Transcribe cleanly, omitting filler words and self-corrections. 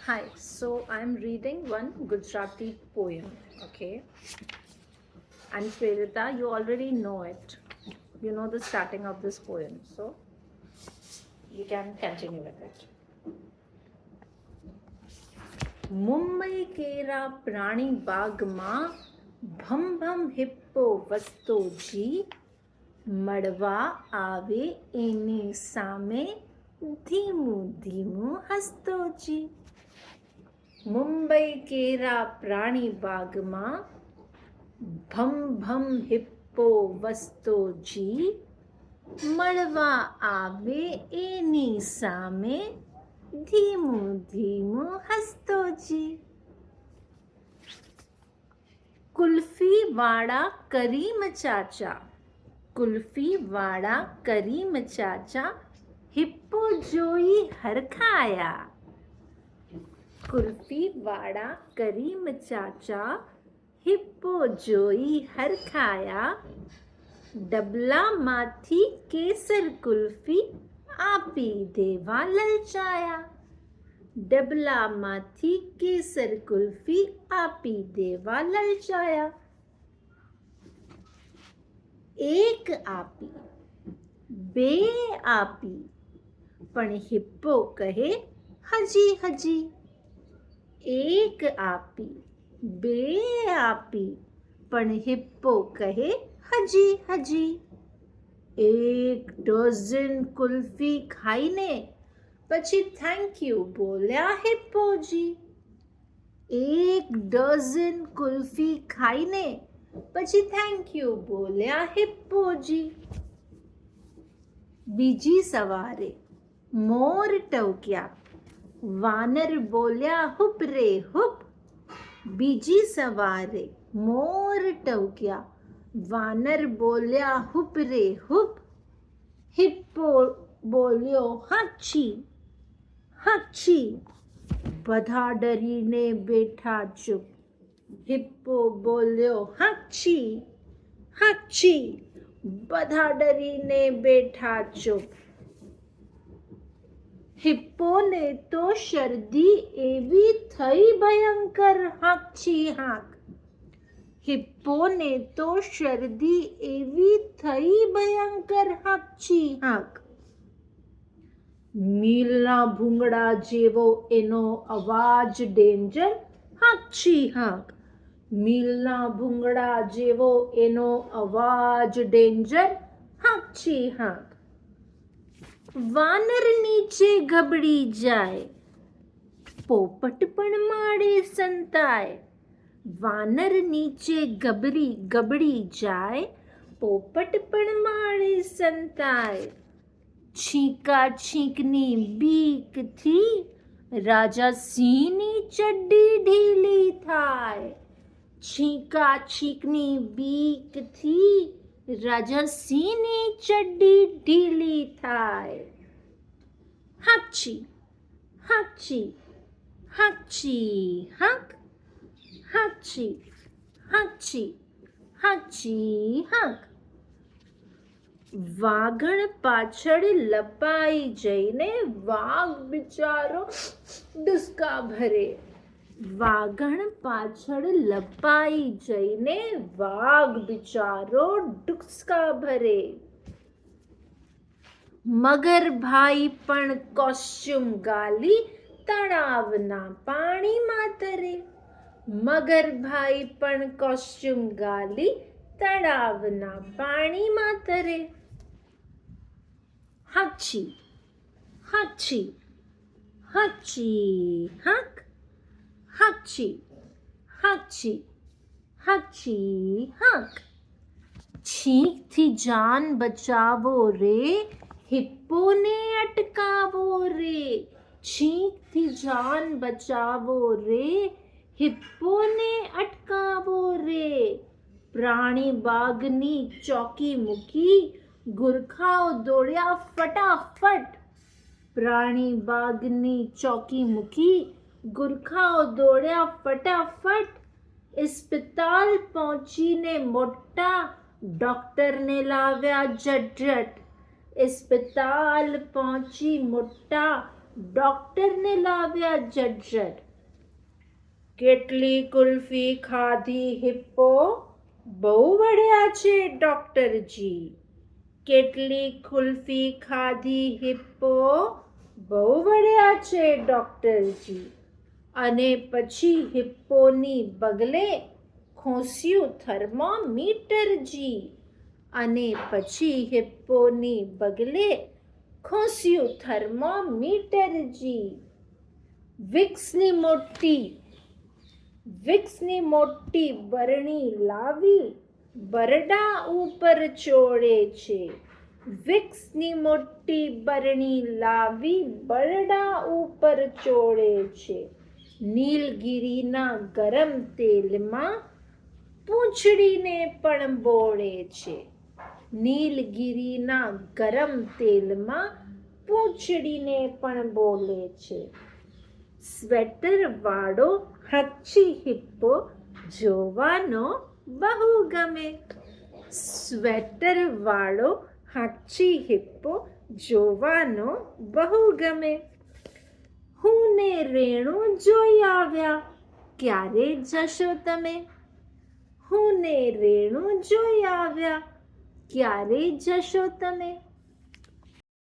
Hi, so I'm reading one Gujarati poem, okay? And Prerita, you already know it. You know the starting of this poem, so you can continue with it. Mumbai કેરા પ્રાણી બાગમાં ભમ ભમ hippo વસ્તોજી મળવા આવે એની સામે ધીમું ધીમું હસતોજી. મુંબઈ કેરા પ્રાણી બાગમાં ભમ ભમ hippo વસ્તોજી મળવા આવે એની સામે ધીમું ધીમું હસતોજી. કુલ્ફી વાળા કરીમ ચાચા, કુલ્ફી વાળા કરીમ ચાચા હિપ્પો જોઈ હરખાયા. કુલ્ફી વાળા કરીમ ચાચા હિપ્પો જોઈ હરખાયા. ડબલામાંથી કેસર કુલ્ફી આપી દેવા લલચાયા. ડબલામાંથી કેસર કુલ્ફી આપી દેવા લલચાયા. એક આપી, બે આપી, પણ હિપ્પો કહે હજી હજી. એક આપી, બે આપી, પણ હિપ્પો કહે હજી હજી. એક ડઝન કુલ્ફી ખાઈને પછી થેન્ક યુ બોલ્યા હિપ્પોજી. એક ડઝન કુલ્ફી ખાઈને પછી થેન્ક યુ બોલ્યા હિપ્પોજી. બીજી સવારે મોર ટવક્યા, વાનર બોલ્યા હુપ રે હુપ. બીજી સવારે મોર ટવક્યા, વાનર બોલ્યા હુપ રે હુપ. હિપ્પો બોલ્યો હાચી હાચી. બધા ડરીને બેઠા ચૂપ. હિપ્પો બોલ્યો હાચી હાચી. બધા ડરીને બેઠા ચૂપ. હિપ્પોને તો શરદી એવી થઈ ભયંકર હાંચી હાંક. હિપ્પોને તો શરદી એવી થઈ ભયંકર હાંચી હાંક. મિલના ભૂંગળા જેવો એનો અવાજ ડેન્જર હાંચી હાંક. મિલના ભૂંગળા જેવો એનો અવાજ ડેન્જર હાંચી હાંક. વાનર નીચે ગબડી જાય, પોપટ પણ માળે સંતાય. વાનર નીચે ગબડી જાય, પોપટ પણ માળે સંતાય. છીંકા છીંકની બીકથી રાજા સિંહની ચડ્ડી ઢીલી થાય. છીંકા છીંકની બીકથી રાજા સિંહની ચડ્ડી ઢીલી થાય. હાચી હાચી હાચી હાંક. હાચી હાચી હાચી હાંક. વાઘણ પાછળ લપાઈ જઈને વાઘ બિચારો ડુસકા ભરે. વાઘણ પાછળ લપાઈ જઈને વાઘ બિચારો ડુસકા ભરે. મગરભાઈ પણ કોસ્ચ્યુમ ગાલી તળાવના પાણીમાં તરે. મગરભાઈ પણ કોસ્ચ્યુમ ગાલી તળાવના પાણીમાં તરે. હાચી હાચી હાચી હાંક. હાચી હાચી હાચી હાંક. છીંકથી જાન બચાવો રે, હિપ્પોને અટકાવો રે. છીંકથી જાન બચાવો રે, હિપ્પોને અટકાવો રે. પ્રાણી બાગની ચોકી મૂકી ગુરખાઓ દોડ્યા ફટાફટ. પ્રાણી બાગની ચોકી મૂકી ગુરખાઓ દોડ્યા ફટાફટ. ઇસ્પિતાલ પહોંચીને મોટા ડોક્ટરને લાવ્યા ઝટઝટ. ઇસ્પિતાલ પહોંચી મોટા ડોક્ટરને લાવ્યા જટ. કેટલી કુલ્ફી ખાધી હિપ્પો, બહુ વળ્યા છે ડોક્ટરજી. કેટલી કુલ્ફી ખાધી હિપ્પો, બહુ વળ્યા છે ડોક્ટરજી. અને પછી હિપ્પોની બગલે ખોસ્યું થર્મોમીટરજી. અને પછી હિપ્પોની બગલે ખોસ્યું થર્મોમીટરજી. વિક્સની મોટી બરણી લાવી બરડા ઉપર ચોળે છે. વિક્સની મોટી બરણી લાવી બરડા ઉપર ચોળે છે. નીલગિરીના ગરમ તેલમાં પૂંછડીને પણ બોળે છે. નીલગિરીના ગરમ તેલમાં પૂંછડીને પણ બોળે છે. સ્વેટર વાળો હાચી હિપ્પો જોવાનો બહુ ગમે. સ્વેટર વાળો હાચી હિપ્પો જોવાનો બહુ ગમે. હું ને રેણુ જોઈ આવ્યા, ક્યારે જશો તમે? હું ને રેણુ જોઈ આવ્યા, ક્યારે જશો તમે?